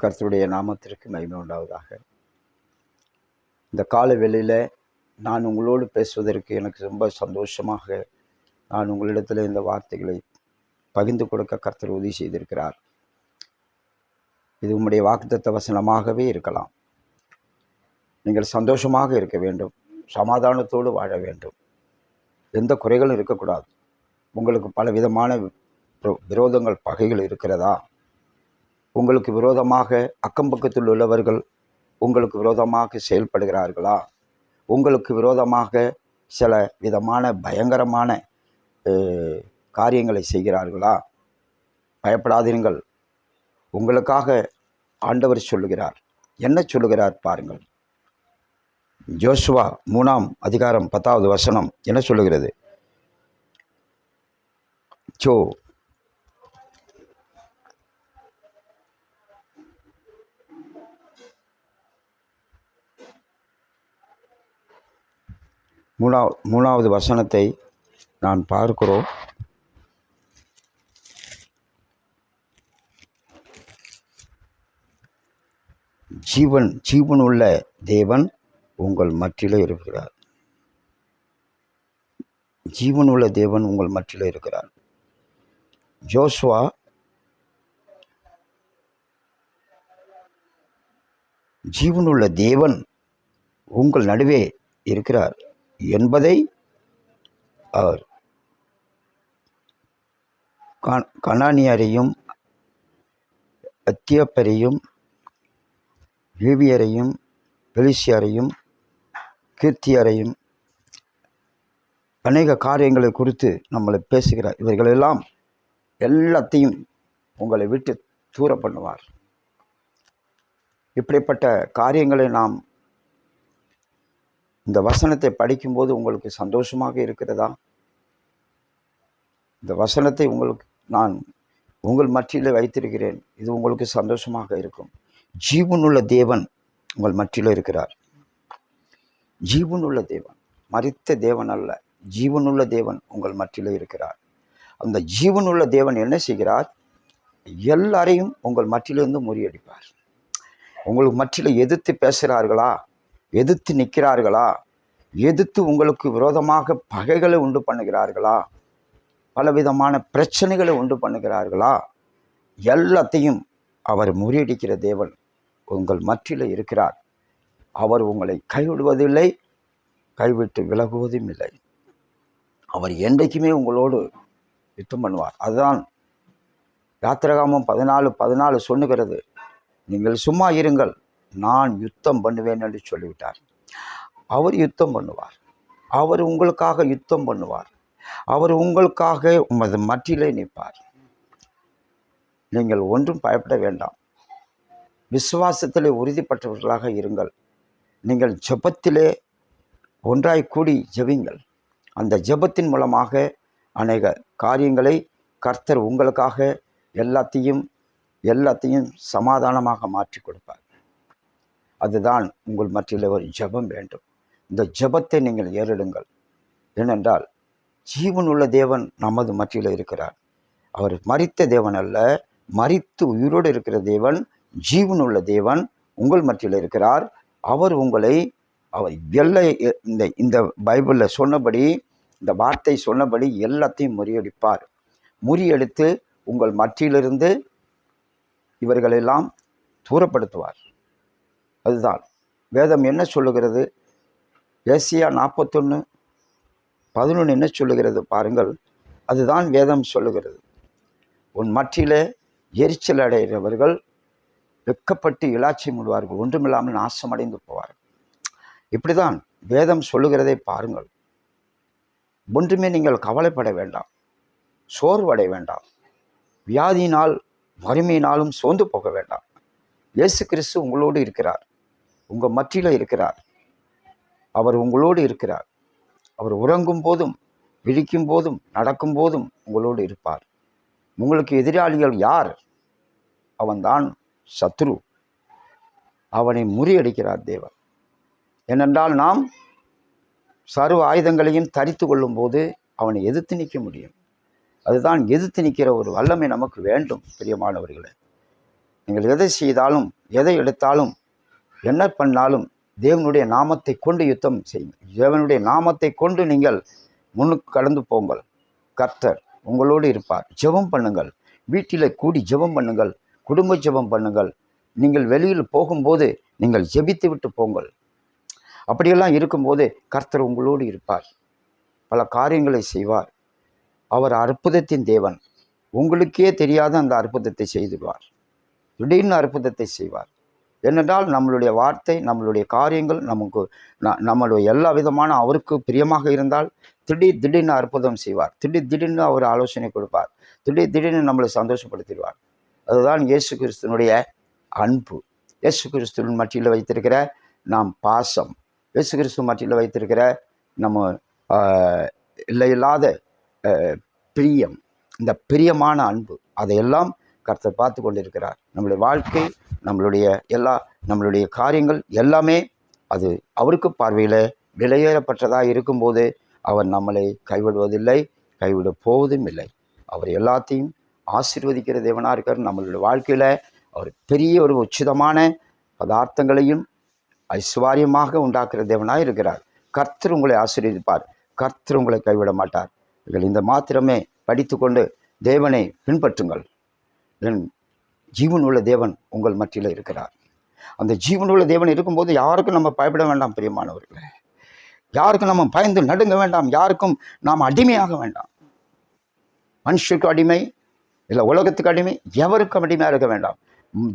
கர்த்தருடைய நாமத்திற்கு மகிமை உண்டாவதாக. இந்த கால வேளையில் நான் உங்களோடு பேசுவதற்கு எனக்கு ரொம்ப சந்தோஷமாக நான் உங்களிடத்தில் இந்த வார்த்தைகளை பகிர்ந்து கொடுக்க கர்த்தர் உதவி செய்திருக்கிறார். இது உம்முடைய வாக்குத்தத்த வசனமாகவே இருக்கலாம். நீங்கள் சந்தோஷமாக இருக்க வேண்டும், சமாதானத்தோடு வாழ வேண்டும், எந்த குறைகளும் இருக்கக்கூடாது. உங்களுக்கு பல விதமான விரோதங்கள், பகைகள் இருக்கிறதா? உங்களுக்கு விரோதமாக அக்கம்பக்கத்தில் உள்ளவர்கள் உங்களுக்கு விரோதமாக செயல்படுகிறார்களா? உங்களுக்கு விரோதமாக சில விதமான பயங்கரமான காரியங்களை செய்கிறார்களா? பயப்படாதீர்கள். உங்களுக்காக ஆண்டவர் சொல்லுகிறார். என்ன சொல்லுகிறார் பாருங்கள். யோசுவா 3ஆம் அதிகாரம் 10வது வசனம் என்ன சொல்லுகிறது? மூணாவது வசனத்தை நான் பார்க்கிறோம். ஜீவனுள்ள தேவன் உங்கள் மத்தியிலே இருக்கிறார். ஜீவனுள்ள தேவன் உங்கள் மத்தியிலே இருக்கிறார். யோசுவா ஜீவனுள்ள தேவன் உங்கள் நடுவே இருக்கிறார் என்பதை அவர் கனானியரையும் எத்தியோப்பியரையும் லேவியரையும் பெலிசியரையும் கீர்த்தியரையும் அநேக காரியங்களை குறித்து நம்மளை பேசுகிறார். இவர்களெல்லாம் எல்லாத்தையும் உங்களை விட்டு தூர பண்ணுவார். இப்படிப்பட்ட காரியங்களை நாம் இந்த வசனத்தை படிக்கும்போது உங்களுக்கு சந்தோஷமாக இருக்கிறதா? இந்த வசனத்தை நான் உங்கள் மத்தியில் வைத்திருக்கிறேன். இது உங்களுக்கு சந்தோஷமாக இருக்கும். ஜீவனுள்ள தேவன் உங்கள் மத்தியில் இருக்கிறார். ஜீவனுள்ள தேவன், மரித்த தேவன் அல்ல, ஜீவனுள்ள தேவன் உங்கள் மத்தியில் இருக்கிறார். அந்த ஜீவனுள்ள தேவன் என்ன செய்கிறார்? எல்லாரையும் உங்கள் மத்தியிலிருந்து முறியடிப்பார். உங்களுக்கு மத்தியில் எதிர்த்து பேசுகிறார்களா, எதிர்த்து நிற்கிறார்களா, எதிர்த்து உங்களுக்கு விரோதமாக பகைகளை உண்டு பண்ணுகிறார்களா, பலவிதமான பிரச்சனைகளை உண்டு பண்ணுகிறார்களா, எல்லாத்தையும் அவர் முறியடிக்கிற தேவன் உங்கள் மத்தியில் இருக்கிறார். அவர் உங்களை கைவிடுவதில்லை, கைவிட்டு விலகுவதும் இல்லை. அவர் என்றைக்குமே உங்களோடு யுத்தம் பண்ணுவார். அதுதான் யாத்திராகமம் 14:14 சொல்லுகிறது. நீங்கள் சும்மா இருங்கள், நான் யுத்தம் பண்ணுவேன் என்று சொல்லிவிட்டார். அவர் யுத்தம் பண்ணுவார். அவர் உங்களுக்காக யுத்தம் பண்ணுவார். அவர் உங்களுக்காக உமது மத்தியிலே நிற்பார். நீங்கள் ஒன்றும் பயப்பட வேண்டாம். விசுவாசத்திலே உறுதிப்பட்டவர்களாக இருங்கள். நீங்கள் ஜெபத்திலே ஒன்றாய் கூடி ஜெபிங்கள். அந்த ஜெபத்தின் மூலமாக அநேக காரியங்களை கர்த்தர் உங்களுக்காக எல்லாத்தையும் சமாதானமாக மாற்றி கொடுப்பார். அதுதான் உங்கள் மத்தியில் ஒரு ஜெபம் வேண்டும். இந்த ஜெபத்தை நீங்கள் ஏறிடுங்கள். ஏனென்றால் ஜீவனுள்ள தேவன் நமது மத்தியில் இருக்கிறார். அவர் மரித்த தேவன் அல்ல, மரித்து உயிரோடு இருக்கிற தேவன், ஜீவனுள்ள தேவன் உங்கள் மத்தியில் இருக்கிறார். அவர் உங்களை இந்த பைபிளில் சொன்னபடி, இந்த வார்த்தை சொன்னபடி எல்லாத்தையும் முறியடிப்பார். முறியடித்து உங்கள் மத்தியிலிருந்து இவர்களெல்லாம் தூரப்படுத்துவார். அதுதான் வேதம் என்ன சொல்லுகிறது? ஏசியா 41:11 என்ன சொல்லுகிறது பாருங்கள். அதுதான் வேதம் சொல்லுகிறது. உன் மத்தியிலே எரிச்சல் அடைகிறவர்கள் வெட்கப்பட்டு இலாச்சி முடுவார்கள், ஒன்றுமில்லாமல் நாசமடைந்து போவார்கள். இப்படி தான் வேதம் சொல்லுகிறதை பாருங்கள். ஒன்றுமே நீங்கள் கவலைப்பட வேண்டாம், சோர்வடை வேண்டாம், வியாதியினால் வறுமையினாலும் சோர்ந்து போக வேண்டாம். இயேசு கிறிஸ்து உங்களோடு இருக்கிறார், உங்கள் மத்தியில் இருக்கிறார். அவர் உங்களோடு இருக்கிறார். அவர் உறங்கும் போதும், விழிக்கும் போதும், நடக்கும் போதும் உங்களோடு இருப்பார். உங்களுக்கு எதிராளிகள் யார்? அவன்தான் சத்ரு. அவனை முறியடிக்கிறார் தேவன். ஏனென்றால் நாம் சர்வ ஆயுதங்களையும் தரித்து கொள்ளும் போது அவனை எதிர்த்து நிற்க முடியும். அதுதான் எதிர்த்து நிற்கிற ஒரு வல்லமை நமக்கு வேண்டும். பிரியமானவர்களே, நீங்கள் எதை செய்தாலும் எதை எடுத்தாலும் என்ன பண்ணாலும் தேவனுடைய நாமத்தை கொண்டு யுத்தம் செய்யுங்கள். தேவனுடைய நாமத்தை கொண்டு நீங்கள் முன்னுக்கு கடந்து போங்கள். கர்த்தர் உங்களோடு இருப்பார். ஜெபம் பண்ணுங்கள். வீட்டில் கூடி ஜெபம் பண்ணுங்கள். குடும்ப ஜெபம் பண்ணுங்கள். நீங்கள் வெளியில் போகும்போது நீங்கள் ஜெபித்து விட்டு போங்கள். அப்படியெல்லாம் இருக்கும்போது கர்த்தர் உங்களோடு இருப்பார். பல காரியங்களை செய்வார். அவர் அற்புதத்தின் தேவன். உங்களுக்கே தெரியாத அந்த அற்புதத்தை செய்துடுவார். திடீர்னு அற்புதத்தை செய்வார். ஏனென்றால் நம்மளுடைய வார்த்தை, நம்மளுடைய காரியங்கள் நம்மளுடைய எல்லா விதமான அவருக்கு பிரியமாக இருந்தால் திடீர்னு அற்புதம் செய்வார். திடீர்னு அவர் ஆலோசனை கொடுப்பார். திடீர்னு நம்மளை சந்தோஷப்படுத்திடுவார். அதுதான் இயேசு கிறிஸ்துவனுடைய அன்பு. இயேசு கிறிஸ்துவின் மத்தியில் வைத்திருக்கிற நாம் பாசம், இயேசு கிறிஸ்துவ மத்தியில் வைத்திருக்கிற நம்ம இல்லையில்லாத பிரியம், இந்த பிரியமான அன்பு, அதையெல்லாம் கர்த்தர் பார்த்து கொண்டிருக்கிறார். நம்மளுடைய வாழ்க்கை, நம்மளுடைய காரியங்கள் எல்லாமே அது அவருக்கு பார்வையில் விலையேறப்பட்டதாக இருக்கும்போது அவர் நம்மளை கைவிடுவதில்லை, கைவிட போவதும் இல்லை. அவர் எல்லாத்தையும் ஆசீர்வதிக்கிற தேவனாக இருக்கார். நம்மளுடைய வாழ்க்கையில் அவர் பெரிய ஒரு உச்சிதமான பதார்த்தங்களையும் ஐஸ்வர்யமாக உண்டாக்குற தேவனாக இருக்கிறார். கர்த்தர் உங்களை ஆசீர்வதிப்பார். கர்த்தர் உங்களை கைவிட மாட்டார். நீங்கள் இந்த மாத்திரமே படித்து கொண்டு தேவனை பின்பற்றுங்கள். என் ஜீவனுள்ள தேவன் உங்கள் மத்தியில் இருக்கிறார். அந்த ஜீவனுள்ள தேவன் இருக்கும்போது யாருக்கும் நம்ம பயப்பட வேண்டாம். பிரியமானவர்களே, யாருக்கும் நம்ம பயந்து நடுங்க வேண்டாம். யாருக்கும் நாம் அடிமையாக வேண்டாம். மனுஷருக்கு அடிமை இல்லை உலகத்துக்கு அடிமை, எவருக்கும் அடிமையாக இருக்க வேண்டாம்.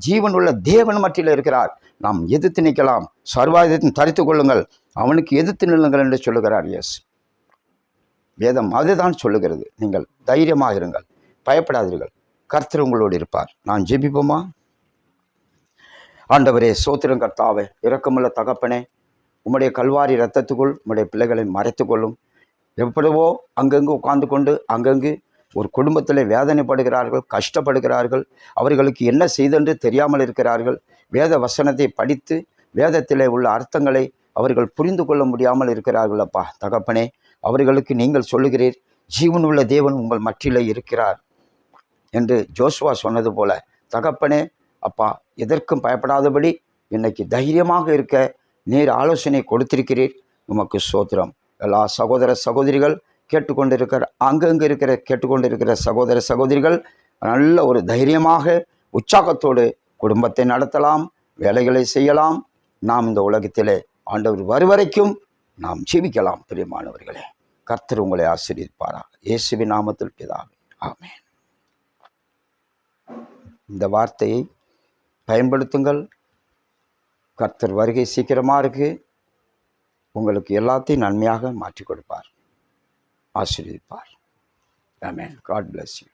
ஜீவனுள்ள தேவன் மத்தியில் இருக்கிறார். நாம் எதிர்த்து நிற்கலாம். சர்வாயுதத்தை தரித்து கொள்ளுங்கள், அவனுக்கு எதிர்த்து நில்லுங்கள் என்று சொல்லுகிறார் இயேசு. வேதம் அதுதான் சொல்லுகிறது. நீங்கள் தைரியமாக இருங்கள், பயப்படாதீர்கள். கர்த்தர் உங்களோடு இருப்பார். நான் ஜெபிப்போமா? ஆண்டவரே, சோத்திரம் கர்த்தாவே, இரக்கமுள்ள தகப்பனே, உம்முடைய கல்வாரி இரத்தத்துக்குள் உம்முடைய பிள்ளைகளை மறைத்துக்கொள்ளும். எப்படிவோ அங்கங்கு உட்கார்ந்து கொண்டு அங்கங்கு ஒரு குடும்பத்தில் வேதனைப்படுகிறார்கள், கஷ்டப்படுகிறார்கள். அவர்களுக்கு என்ன செய்தென்று தெரியாமல் இருக்கிறார்கள். வேத வசனத்தை படித்து வேதத்திலே உள்ள அர்த்தங்களை அவர்கள் புரிந்து கொள்ள முடியாமல் இருக்கிறார்கள். அப்பா தகப்பனே, அவர்களுக்கு நீங்கள் சொல்லுகிறீர், ஜீவனுள்ள தேவன் உங்கள் மத்தியிலே இருக்கிறார் என்று ஜோசுவா சொன்னது போல, தகப்பனே அப்பா, எதற்கும் பயப்படாதபடி இன்னைக்கு தைரியமாக இருக்க நீர் ஆலோசனை கொடுத்திருக்கிறீர். உமக்கு ஸ்தோத்திரம். எல்லா சகோதர சகோதரிகள் கேட்டுக்கொண்டிருக்கிற சகோதர சகோதரிகள் நல்ல ஒரு தைரியமாக உற்சாகத்தோடு குடும்பத்தை நடத்தலாம், வேலைகளை செய்யலாம். நாம் இந்த உலகத்திலே ஆண்டவர் வருவரைக்கும் நாம் ஜீவிக்கலாம். பிரியமானவர்களே, கர்த்தர் உங்களை ஆசீர்வதிப்பாராக. இயேசுவின் நாமத்தில் பிதாவே, ஆமென். இந்த வார்த்தையை பயன்படுத்துங்கள். கர்த்தர் வருகை சீக்கிரமாக இருக்கு. உங்களுக்கு எல்லாத்தையும் நன்மையாக மாற்றி கொடுப்பார், ஆசீர்வதிப்பார். ஆமென். God bless you.